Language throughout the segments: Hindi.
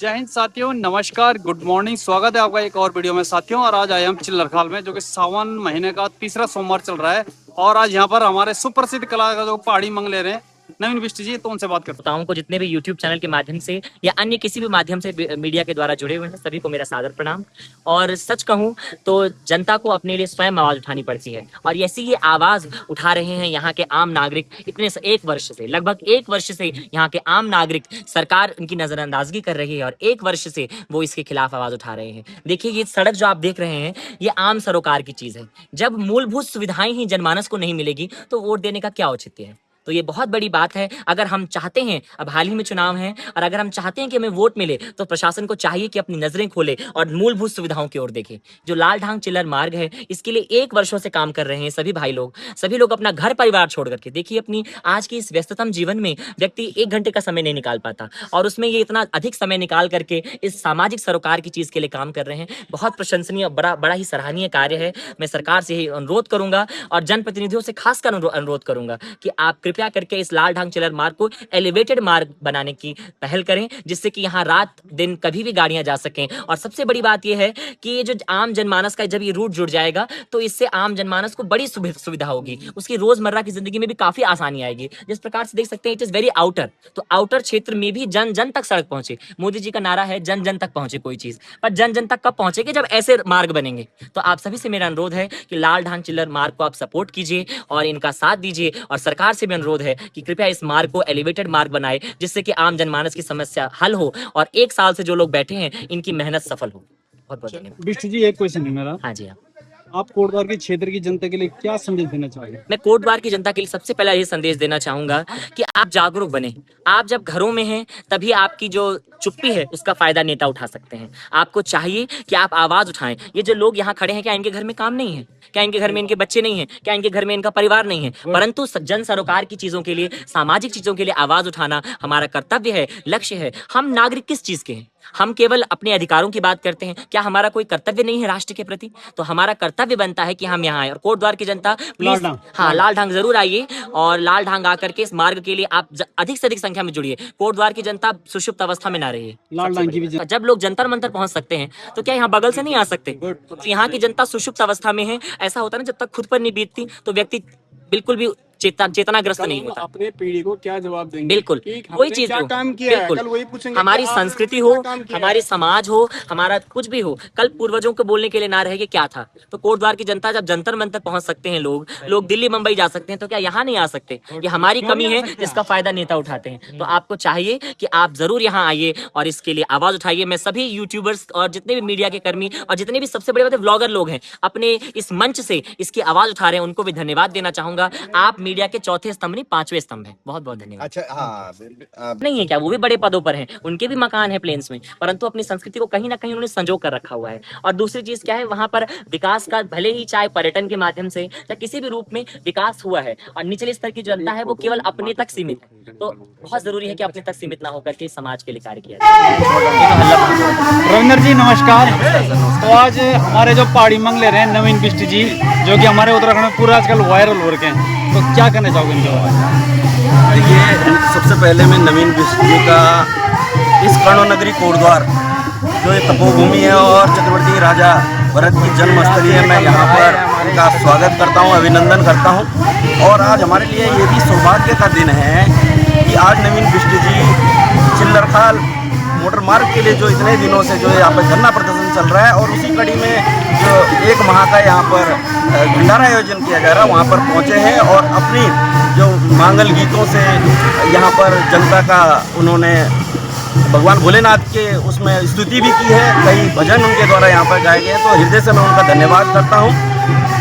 जय हिंद साथियों, नमस्कार, गुड मॉर्निंग। स्वागत है आपका एक और वीडियो में साथियों। और आज आए हम चिल्लरखाल में, जो कि सावन महीने का तीसरा सोमवार चल रहा है। और आज यहाँ पर हमारे सुप्रसिद्ध कलाकार जो पहाड़ी मंगले रहे नवीन बिष्ट जी, तो उनसे बात करते श्रोताओं को जितने भी YouTube चैनल के माध्यम से या अन्य किसी भी माध्यम से मीडिया के द्वारा जुड़े हुए हैं, सभी को मेरा सादर प्रणाम। और सच कहूं तो जनता को अपने लिए स्वयं आवाज उठानी पड़ती है, और ऐसी ये आवाज उठा रहे हैं यहाँ के आम नागरिक। एक वर्ष से, लगभग एक वर्ष से यहाँ के आम नागरिक, सरकार इनकी नजरअंदाजगी कर रही है और एक वर्ष से वो इसके खिलाफ आवाज उठा रहे हैं। देखिए, ये सड़क जो आप देख रहे हैं, ये आम सरोकार की चीज है। जब मूलभूत सुविधाएं ही जनमानस को नहीं मिलेगी तो वोट देने का क्या औचित्य है? तो ये बहुत बड़ी बात है। अगर हम चाहते हैं, अब हाल ही में चुनाव है, और अगर हम चाहते हैं कि हमें वोट मिले, तो प्रशासन को चाहिए कि अपनी नजरें खोले और मूलभूत सुविधाओं की ओर देखे। जो लाल ढांग चिल्लर मार्ग है, इसके लिए एक वर्षों से काम कर रहे हैं सभी लोग अपना घर परिवार छोड़ करके। देखिए, अपनी आज की इस व्यस्ततम जीवन में व्यक्ति 1 घंटे का समय नहीं निकाल पाता, और उसमें ये इतना अधिक समय निकाल करके इस सामाजिक सरोकार की चीज के लिए काम कर रहे हैं। बहुत प्रशंसनीय, बड़ा ही सराहनीय कार्य है। मैं सरकार से यही अनुरोध करूंगा और जनप्रतिनिधियों से खासकर अनुरोध करूंगा कि आप कृपया करके इस लाल ढांग चिल्लर मार्ग को एलिवेटेड मार्ग बनाने की पहल करें, जिससे कि यहाँ रात दिन कभी भी गाड़ियां जा सकें। और सबसे बड़ी बात यह है कि ये जो आम जनमानस का जब ये रूट जुड़ जाएगा, तो इससे आम जनमानस को बड़ी सुविधा होगी, उसकी रोजमर्रा की जिंदगी में भी काफी आसानी आएगी। जिस प्रकार से देख सकते हैं, इट इज वेरी आउटर, तो आउटर क्षेत्र में भी जन जन तक सड़क पहुंचे। मोदी जी का नारा है जन जन तक पहुंचे कोई चीज, पर जन जन तक कब पहुंचेगी? जब ऐसे मार्ग बनेंगे। तो आप सभी से मेरा अनुरोध है कि लाल ढांग चिल्लर मार्ग को आप सपोर्ट कीजिए और इनका साथ दीजिए। और सरकार से भी अनुरोध है कि कृपया इस मार्ग को एलिवेटेड मार्ग बनाए, जिससे कि आम जनमानस की समस्या हल हो और 1 साल से जो लोग बैठे हैं, इनकी मेहनत सफल हो। बहुत बहुत धन्यवाद। बिष्ट जी, एक क्वेश्चन है मेरा। हाँ जी, आप कोटद्वार के क्षेत्र की जनता के लिए क्या संदेश देना चाहोगे? मैं कोटद्वार की जनता के लिए सबसे पहला ये संदेश देना चाहूंगा कि आप जागरूक बने। आप जब घरों में हैं, तभी आपकी जो चुप्पी है उसका फायदा नेता उठा सकते हैं। आपको चाहिए कि आप आवाज उठाएं। ये जो लोग यहाँ खड़े हैं, क्या इनके घर में काम नहीं है? क्या इनके घर में इनके बच्चे नहीं है? क्या इनके घर में इनका परिवार नहीं है? परंतु जन सरोकार की चीजों के लिए, सामाजिक चीजों के लिए आवाज उठाना हमारा कर्तव्य है, लक्ष्य है। हम नागरिक किस चीज के हैं? हम केवल अपने अधिकारों की बात करते हैं। क्या हमारा कोई कर्तव्य नहीं है राष्ट्र के प्रति? तो हमारा कर्तव्य बनता है कि हम यहाँ आए। और कोटद्वार की जनता प्लीज, हाँ, लाल ढांग जरूर आइए, और लाल ढांग आकर के इस मार्ग के लिए आप अधिक से अधिक संख्या में जुड़िए। कोटद्वार की जनता सुषुप्त अवस्था में ना रहिए। लाल ढांग की भी जब लोग जंतर मंतर पहुंच सकते हैं, तो क्या यहाँ बगल से नहीं आ सकते? तो यहाँ की जनता सुषुप्त अवस्था में है। ऐसा होता है ना, जब तक खुद पर नहीं बीतती तो व्यक्ति बिल्कुल भी चेतनाग्रस्त नहीं होता। अपने पीढ़ी को क्या जवाब देंगे? बिल्कुल, वही चीज हो, काम किया है, बिल्कुल कल वही पूछेंगे। हमारी संस्कृति हो, हमारी समाज हो, हमारा कुछ भी हो, कल पूर्वजों को बोलने के लिए ना रहे कि क्या था। तो कोटद्वार की जनता जब जंतर मंतर पहुंच सकते हैं, लोग दिल्ली मुंबई जा सकते हैं, तो क्या यहाँ नहीं आ सकते? ये हमारी कमी है जिसका फायदा नेता उठाते हैं। तो आपको चाहिए कि आप जरूर यहाँ आइए और इसके लिए आवाज उठाइए। मैं सभी यूट्यूबर्स और जितने भी मीडिया के कर्मी और जितने भी सबसे बड़े ब्लॉगर लोग हैं, अपने इस मंच से इसकी आवाज उठा रहे हैं, उनको भी धन्यवाद देना चाहूंगा। आप मीडिया के चौथे स्तंभ नहीं, 5वें स्तंभ है। बहुत बहुत धन्यवाद। अच्छा, हाँ, नहीं है क्या? वो भी बड़े पदों पर हैं, उनके भी मकान है प्लेन्स में, परंतु अपनी संस्कृति को कहीं ना कहीं उन्होंने संजो कर रखा हुआ है। और दूसरी चीज क्या है, वहां पर विकास का, भले ही चाहे पर्यटन के माध्यम से या किसी भी रूप में विकास हुआ है, और निचले स्तर की जनता है वो केवल अपने तक सीमित है। तो बहुत जरूरी है कि अपने तक सीमित ना होकर के समाज के लिए कार्य किया जाए। रविंदर जी, नमस्कार। तो आज हमारे जो पहाड़ी मंगले रहे नवीन बिष्ट जी, जो कि हमारे उत्तराखंड में पूरा आजकल वायरल हो रखे हैं, तो क्या कहना चाहोगे इनके बारे में? देखिए, सबसे पहले मैं नवीन बिष्ट जी का इस कर्णोनगरी कोटद्वार, जो एक तपोभूमि है और चक्रवर्ती राजा भरत की जन्मस्थली है, मैं यहाँ पर इनका स्वागत करता हूँ, अभिनंदन करता हूँ। और आज हमारे लिए ये भी सौभाग्य का दिन है कि आज नवीन बिष्ट जी चिल्लरखाल मोटर मार्ग के लिए जो इतने दिनों से जो यहाँ पर धरना प्रदर्शन चल रहा है, और उसी कड़ी में जो 1 माह का यहाँ पर भंडारा आयोजन किया जा रहा है, वहाँ पर पहुँचे हैं और अपनी जो मांगल गीतों से यहाँ पर जनता का उन्होंने भगवान भोलेनाथ के उसमें स्तुति भी की है। कई भजन उनके द्वारा यहाँ पर गाए गए हैं, तो हृदय से मैं उनका धन्यवाद करता हूँ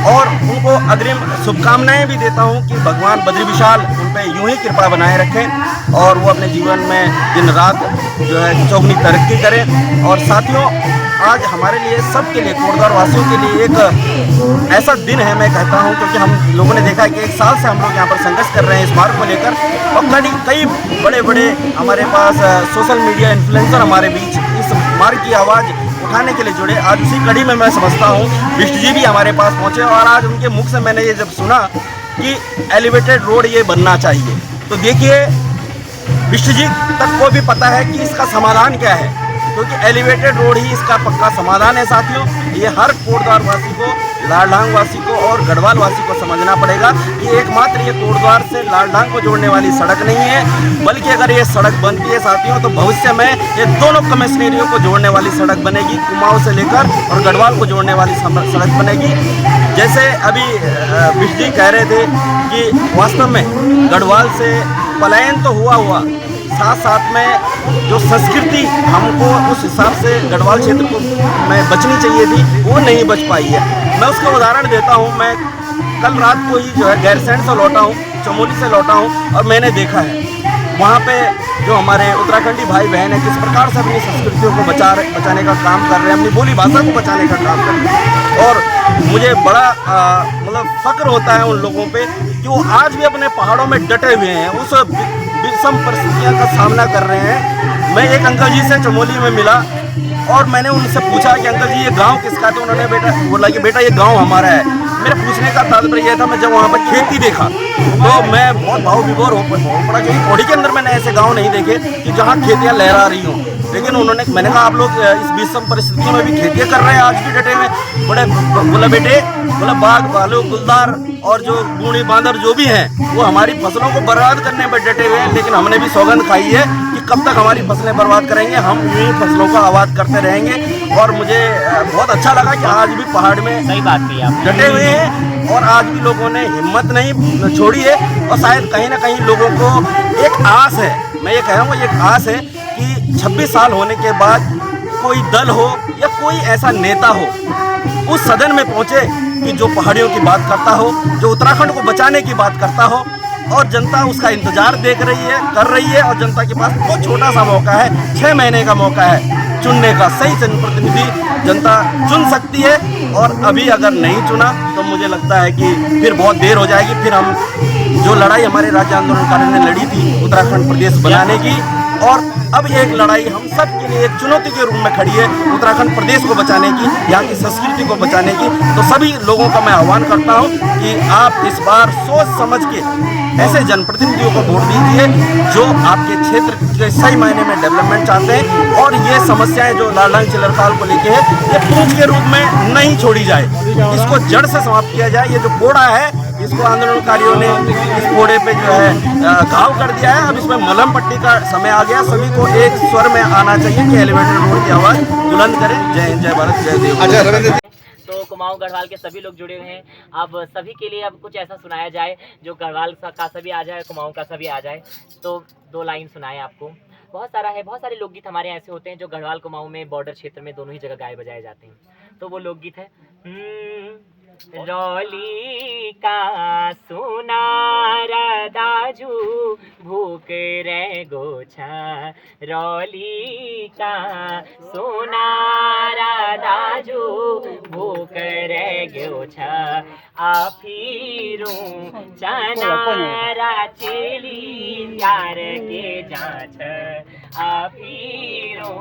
और उनको अग्रिम शुभकामनाएं भी देता हूँ कि भगवान बद्री विशाल उन पर यूं ही कृपा बनाए रखें और वो अपने जीवन में दिन रात जो है चौगनी तरक्की करें। और साथियों, आज हमारे लिए, सबके लिए, कोटद्वार वासियों के लिए एक ऐसा दिन है, मैं कहता हूँ, क्योंकि हम लोगों ने देखा है कि 1 साल से हम लोग यहाँ पर संघर्ष कर रहे हैं इस मार्ग को लेकर, और कई बड़े बड़े हमारे पास सोशल मीडिया इन्फ्लुएंसर हमारे बीच इस मार्ग की आवाज़ उठाने के लिए जुड़े। आज उसी कड़ी में मैं समझता हूँ बिष्ट जी भी हमारे पास पहुँचे, और आज उनके मुख से मैंने ये जब सुना कि एलिवेटेड रोड ये बनना चाहिए, तो देखिए, बिष्ट जी तक को भी पता है कि इसका समाधान क्या है। क्योंकि एलिवेटेड रोड ही इसका पक्का समाधान है साथियों। ये हर कोटद्वार वासी को, लालढांग वासी को और गढ़वाल वासी को समझना पड़ेगा कि एकमात्र ये कोटद्वार से लालढांग को जोड़ने वाली सड़क नहीं है, बल्कि अगर ये सड़क बनती है साथियों तो भविष्य में ये दोनों कमिश्नरियों को जोड़ने वाली सड़क बनेगी, कुमाऊं से लेकर और गढ़वाल को जोड़ने वाली सड़क बनेगी। जैसे अभी बिजली कह रहे थे कि वास्तव में गढ़वाल से पलायन तो हुआ, साथ साथ में जो संस्कृति हमको उस हिसाब से गढ़वाल क्षेत्र को में बचनी चाहिए थी वो नहीं बच पाई है। मैं उसका उदाहरण देता हूँ। मैं कल रात को ही जो है गैरसैंण से लौटा हूँ, चमोली से लौटा हूँ, और मैंने देखा है वहाँ पे जो हमारे उत्तराखंडी भाई बहन है किस प्रकार से अपनी संस्कृतियों को बचाने का काम कर रहे हैं, अपनी बोली भाषा को बचाने का काम कर रहे हैं। और मुझे बड़ा मतलब फक्र होता है उन लोगों पे कि वो आज भी अपने पहाड़ों में डटे हुए हैं, उस विषम परिस्थितियों का सामना कर रहे हैं। मैं एक अंकल जी से चमोली में मिला और मैंने उनसे पूछा कि अंकल जी ये गांव किसका, तो उन्होंने बोला कि बेटा ये गांव हमारा है। मेरे पूछने का तात्पर्य यह था, मैं जब वहाँ पर खेती देखा तो मैं बहुत भाव विभोर हो पड़ा, क्योंकि पौड़ी के अंदर मैंने ऐसे गांव नहीं देखे कि जहाँ खेतियाँ लहरा रही हों। लेकिन मैंने कहा आप लोग इस विषम परिस्थितियों में भी खेतियाँ कर रहे हैं आज भी डटे हुए। बोला बेटे, बोला बाघ भालू गुलदार और जो बूढ़ी बांदर जो भी हैं वो हमारी फसलों को बर्बाद करने पर डटे हुए हैं, लेकिन हमने भी सौगंध खाई है कि कब तक हमारी फसलें बर्बाद करेंगे, हम यूं फसलों का आबाद करते रहेंगे। और मुझे बहुत अच्छा लगा कि आज भी पहाड़ में सही बात कही आप डटे हुए हैं और आज भी लोगों ने हिम्मत नहीं छोड़ी है। और शायद कहीं ना कहीं लोगों को एक आस है, मैं ये कह रहा हूँ एक आस है कि 26 साल होने के बाद कोई दल हो या कोई ऐसा नेता हो उस सदन में पहुंचे कि जो पहाड़ियों की बात करता हो, जो उत्तराखंड को बचाने की बात करता हो, और जनता उसका इंतजार कर रही है और जनता के पास बहुत छोटा सा मौका है, 6 महीने का मौका है चुनने का। सही जनप्रतिनिधि जनता चुन सकती है और अभी अगर नहीं चुना तो मुझे लगता है कि फिर बहुत देर हो जाएगी। फिर हम जो लड़ाई हमारे राज्य आंदोलनकारियों ने लड़ी थी उत्तराखंड प्रदेश बनाने की, और अब एक लड़ाई हम सब के लिए एक चुनौती के रूप में खड़ी है उत्तराखंड प्रदेश को बचाने की, यहाँ की संस्कृति को बचाने की। तो सभी लोगों का मैं आह्वान करता हूँ कि आप इस बार सोच समझ के ऐसे जनप्रतिनिधियों को वोट दीजिए जो आपके क्षेत्र के सही मायने में डेवलपमेंट चाहते हैं, और ये समस्याएं जो लालढांग चिलरखाल को लेके है ये पूंछ के रूप में नहीं छोड़ी जाए, इसको जड़ से समाप्त किया जाए। ये जो कोड़ा है इसको आंदोलनकारियों ने इस कोड़े पे जो है घाव कर दिया है। अब इसमें मलहम पट्टी का समय आ गया, सभी को एक स्वर में आना चाहिए कि एलिवेटेड रोड की आवाज़ बुलंद करें। जय हिंद, जय भारत, जय देव। तो कुमाऊं गढ़वाल के सभी लोग जुड़े हुए हैं। अब सभी के लिए अब कुछ ऐसा सुनाया जाए जो गढ़वाल का सभी आ जाए, कुमाऊं का सभी आ जाए। तो 2 लाइन सुनाए आपको। बहुत सारे लोकगीत हमारे ऐसे होते हैं जो गढ़वाल कुमाऊं में बॉर्डर क्षेत्र में दोनों ही जगह गाए बजाए जाते हैं। तो वो लोकगीत है रौली का सुनारा दाजू भूख रे गोछा, रौली का सुनारा दाजू भूख रे गोछा, आफिरू चनारा चेली यार के जाछ, आफिरू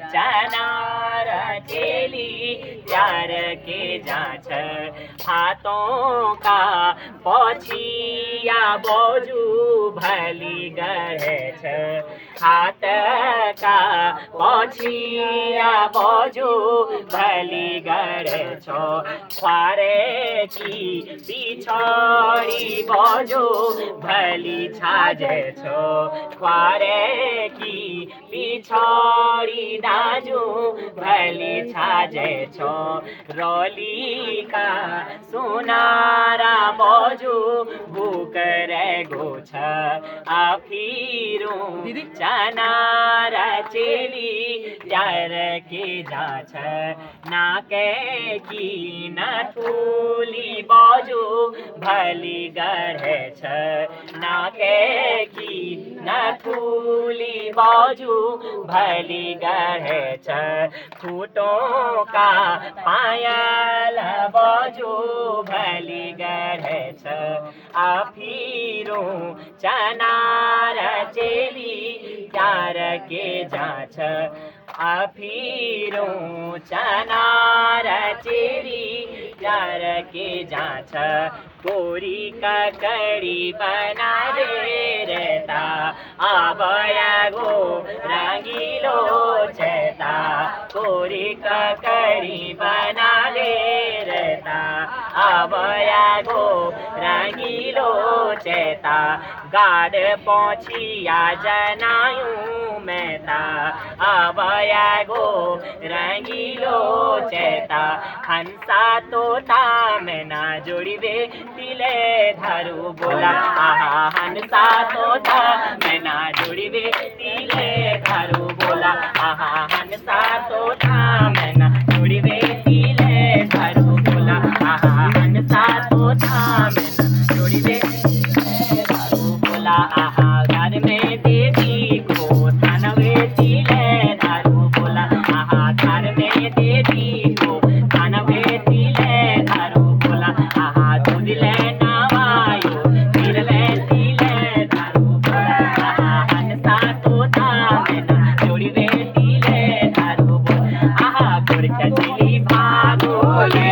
चनारा चेली यार के जाछ, हाथों का पोछिया बोझू भली गढ़े छ, हाथ का पोछिया बोझू भली गढ़े छो, ख्वारे की पिछोड़ी बोझू भली छाजे छो, ख्वारे की पिछोड़ी दाजू भली छाजे छो, रौली का सुनारा बोझू भूख रे गोछ, आफिरू चनारा चेली यार के जाछ, नाके की नथुली बोझू भली गढ़े छ, नाके की नथुली बोझू भली गढ़े छ, फूटों का पायल बोझू भली गढ़े छ, आफिरू चनार चेली यार के जाछ, आफिरू चनार चेली यार के जाछ, कोरी ककड़ी बना दे रहता आबया गो रंगीलो चेता कोरी ककड़ी बना दे रहता आबया गो रंगीलो चेता गाड पहुंचिया जनायूं मेहता आबया गो रंगीलो चेता हंसा तोता में ना जोड़िबे तिले धारू बोला आहा हंसा तोता में ना जोड़िबे तिले धारू बोला आहा हंसा तोता में ना जोड़िबे तिले धारू बोला आहा हंसा तोता में ना जोड़िबे तिले धारू बोला आहा घर में देवी को थानवे तिले धारू बोला आहा घर में देवी को थानवे तिले धारू बोला आहा दूध ले नावायो फिर ले तिले धारू बोला आहा हंसा तोता में ना जोड़िबे तिले धारू बोला आहा गुरखा चली भागोले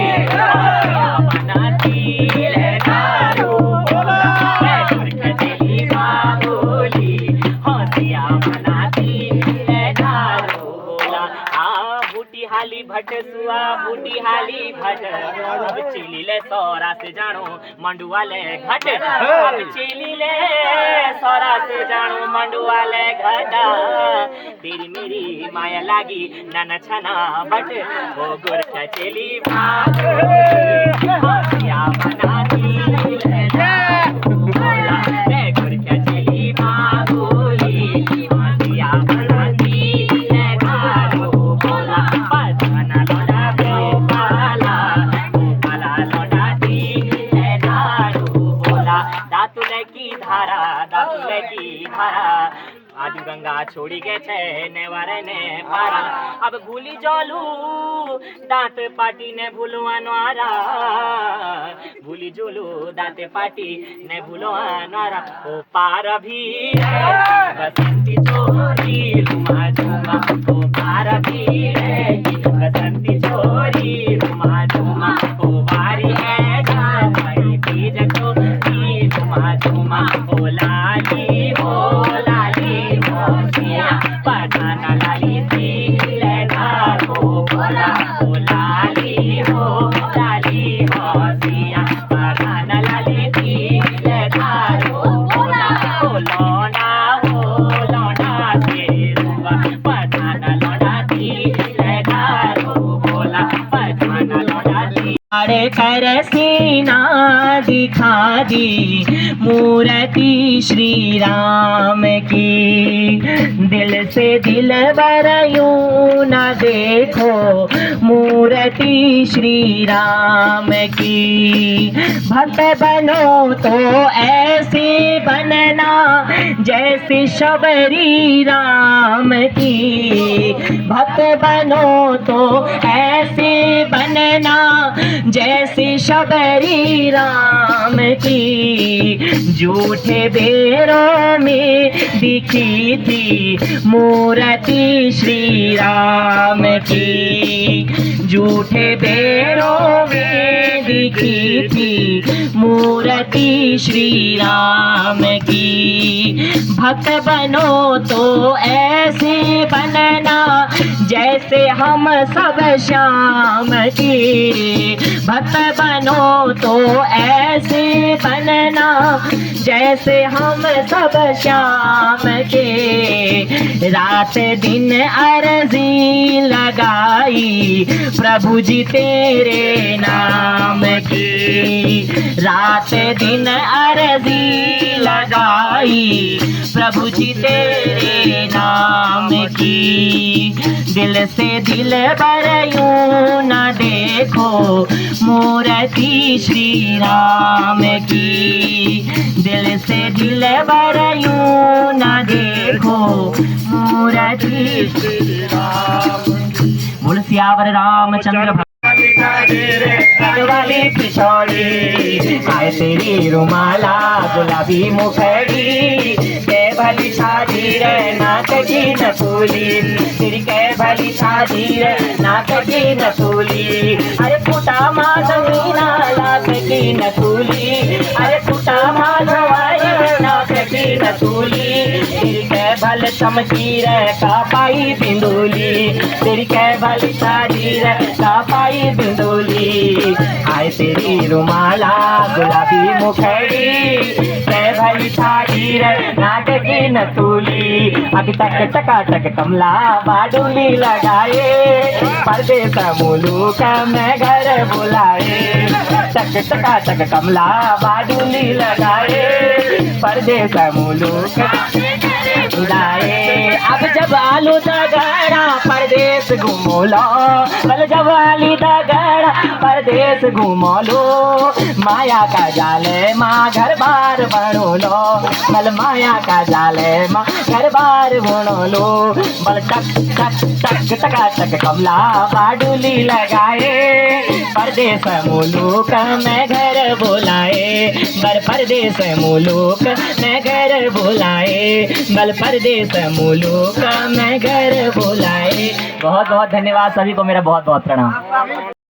बना तिले धारू बोला गुरखा चली भागोली हंसिया बना तिले धारू बोला आ बूटी हाली भट सुआ बूटी हाली भट अब चिली ले सौरा से जानो मंडुआ ले घट अब चिली ले सौरा से जानो मंडुआ ले घटा तेरी मेरी माया लागी नाना छना बट ओ गुरखा चली भागो हंसिया बना तिले धारू बोला रे गुरखा चली भागोली हंसिया बना तिले धारू बोला पतना लोडा गोपाला गोपाला लोडा तिले धारू बोला दातुले की धारा आदि गंगा छोड़ी गे छे नेवारे ने पारा अब भूली जोलू दांत पाटी ने भूलवा नारा भूली जोलू दांत पाटी ने भूलवा नारा ओ पार भी बसंती चोरी रुमा झुमा ओ पार भी बसंती चोरी रुमा झुमा ओ बारी है जाई बीज को रुमा झुमा ओ लाली पठाना लाली थी धारू बोला ओ लाली हो सिया पठाना लाली थी धारू बोला ओ लौंडा से रुआ पठाना लौंडा थी धारू बोला पठाना लौंडा थी अरे कर सीना दिखा दी मूर्ति श्री राम की दिल से दिल यूं न देखो मूर्ति श्री राम की भक्त बनो तो ऐसी बनना जैसे शबरी राम की भक्त बनो तो ऐसे बनना जैसे शबरी राम की झूठे बेरों में दिखी थी मूर्ति श्री राम की झूठे बेरों में दिखी थी मूर्ति श्री राम की भक्त बनो तो ऐसे बनना जैसे हम सब श्याम की भक्त बनो तो ऐसे बनना जैसे हम सब श्याम के रात दिन अर्जी लगाई प्रभु जी तेरे नाम की रात दिन अर्जी लगाई प्रभु जी तेरे नाम की दिल से दिल यूं न देखो मूर्ति श्री राम की दिल से दिल यूं न देखो मूर्ति श्री राम बोल सियावर रामचंद्र वाली पिछौड़ी आए तेरी रुमाला गुलाबी मुखड़ी भली शादी रे नाक की नसूली, तेरी कै भली शादी रे नाक की नसूली। अरे फूटा माधवीना लाख की नसूली, अरे फूटा माधवाई नाक की नसूली। तेरी कै भल चमकी रे का पाई बिंदुली, तेरी कै भली शादी रे का पाई बिंदुली। आए तेरी रुमाला गुलाबी मुखड़ी, कै भली शादी रे नाक की नसूली। अभी तक टकाटक कमला बाडुली लगाए, परदेस मुलुक में घर बुलाए। टक टकाटक कमला बाडुली लगाए, परदेस मुलुक बुलाए। अब जब आलू दगड़ा परदेस घूमो लो, बल जब आलू दगड़ा परदेस घूमो लो। माया का जाले माँ घर बार बनो लो, बल माया का जाले माँ घर बार बनो लो। बल टक टक टक टकाटक कमला बाडुली लगाए, परदेस मुलुक में घर बुलाए। बल परदेस मुलुक में घर बुलाए, बल परदेस मुलुक में घर बुलाए। बहुत बहुत धन्यवाद सभी को, मेरा बहुत बहुत प्रणाम।